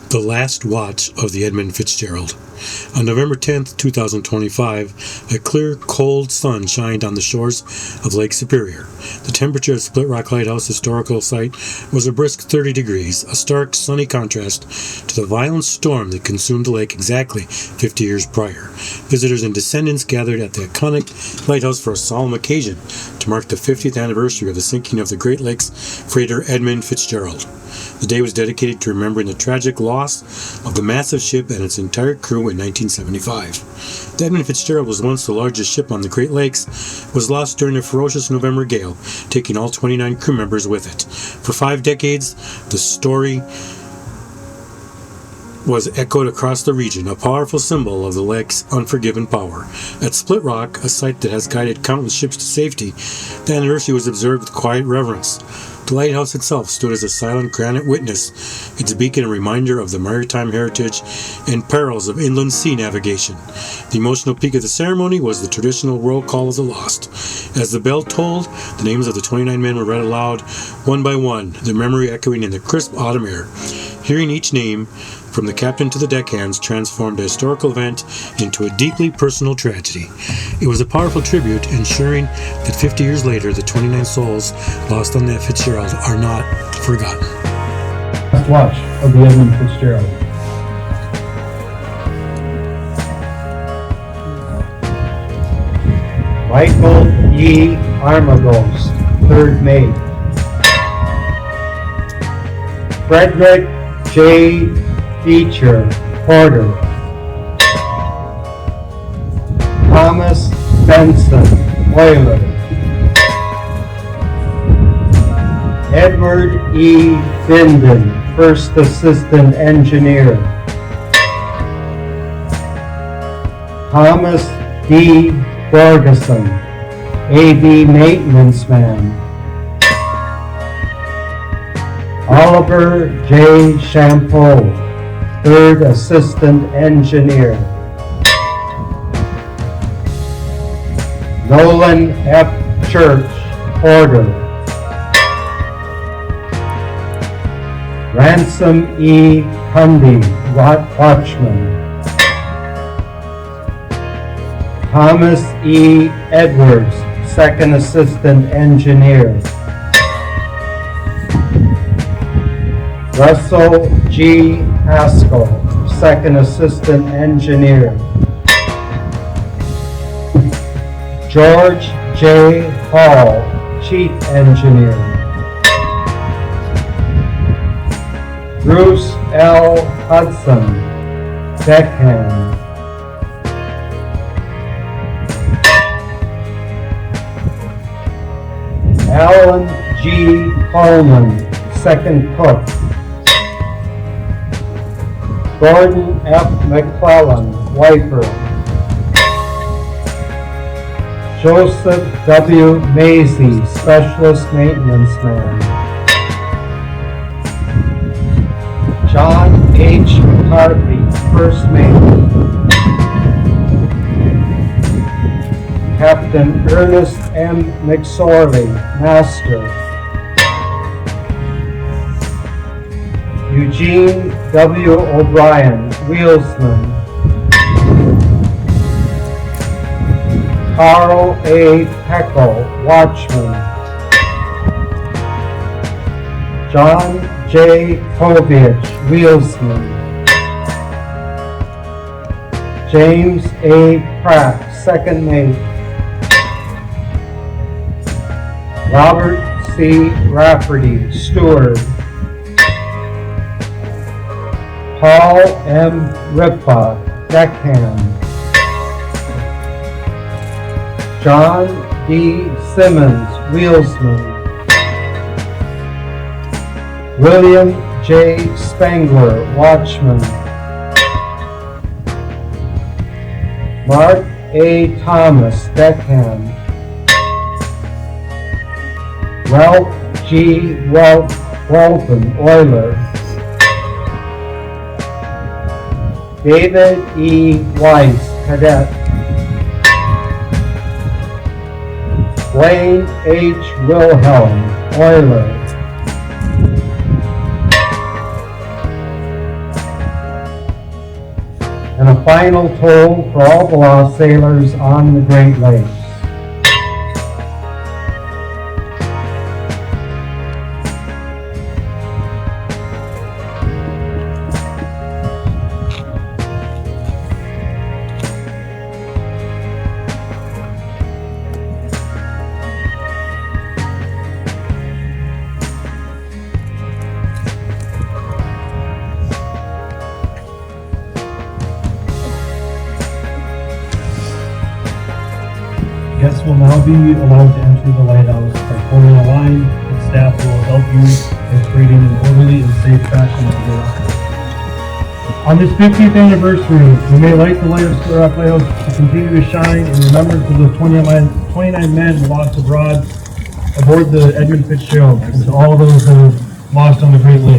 The Last Watch of the Edmund Fitzgerald. On November 10th, 2025, a clear, cold sun shined on the shores of Lake Superior. The temperature at Split Rock Lighthouse Historical Site was a brisk 30 degrees, a stark, sunny contrast to the violent storm that consumed the lake exactly 50 years prior. Visitors and descendants gathered at the iconic lighthouse for a solemn occasion to mark the 50th anniversary of the sinking of the Great Lakes freighter Edmund Fitzgerald. The day was dedicated to remembering the tragic loss of the massive ship and its entire crew in 1975. The Edmund Fitzgerald was once the largest ship on the Great Lakes, was lost during a ferocious November gale, taking all 29 crew members with it. For 5 decades, the story was echoed across the region, a powerful symbol of the lake's unforgiven power. At Split Rock, a site that has guided countless ships to safety, the anniversary was observed with quiet reverence. The lighthouse itself stood as a silent granite witness, its beacon a reminder of the maritime heritage and perils of inland sea navigation. The emotional peak of the ceremony was the traditional roll call of the lost. As the bell tolled, the names of the 29 men were read aloud, one by one, their memory echoing in the crisp autumn air. Hearing each name, from the captain to the deckhands, transformed a historical event into a deeply personal tragedy. It was a powerful tribute, ensuring that 50 years later, the 29 souls lost on that Fitzgerald are not forgotten. Last watch of the Edmund Fitzgerald. Michael E. Armagos, 3rd mate. Frederick J. Beecher, Porter. Thomas Benson, Oiler. Edward E. Binden, First Assistant Engineer. Thomas D. Borgeson, AV Maintenance Man. Oliver J. Champeau, 3rd Assistant Engineer. Nolan F. Church, Porter. Ransom E. Cundy, Watchman. Thomas E. Edwards, 2nd Assistant Engineer. Russell G. Haskell, 2nd Assistant Engineer. George J. Hall, Chief Engineer. Bruce L. Hudson, Deckhand. Alan G. Coleman, 2nd Cook. Gordon F. McClellan, Wiper. Joseph W. Mazie, Specialist Maintenance Man. John H. McCarthy, 1st Mate. Captain Ernest M. McSorley, Master. Eugene W. O'Brien, Wheelsman. Carl A. Peckle, Watchman. John J. Kovich, Wheelsman. James A. Pratt, 2nd Mate. Robert C. Rafferty, Steward. Paul M. Ripa, Deckhand. John D. Simmons, Wheelsman. William J. Spangler, Watchman. Mark A. Thomas, Deckhand. Ralph G. Walton, Oiler. David E. Weiss, Cadet. Blaine H. Wilhelm, Oiler. a final toll for all the lost sailors on the Great Lakes. Guests will now be allowed to enter the lighthouse by forming a line, and staff will help you in creating an orderly and safe fashion of the lighthouse. On this 50th anniversary, we may light the light of Split Rock Lighthouse to continue to shine in remembrance of the 29 men lost abroad aboard the Edmund Fitzgerald, and to all those who lost on the Great Lakes.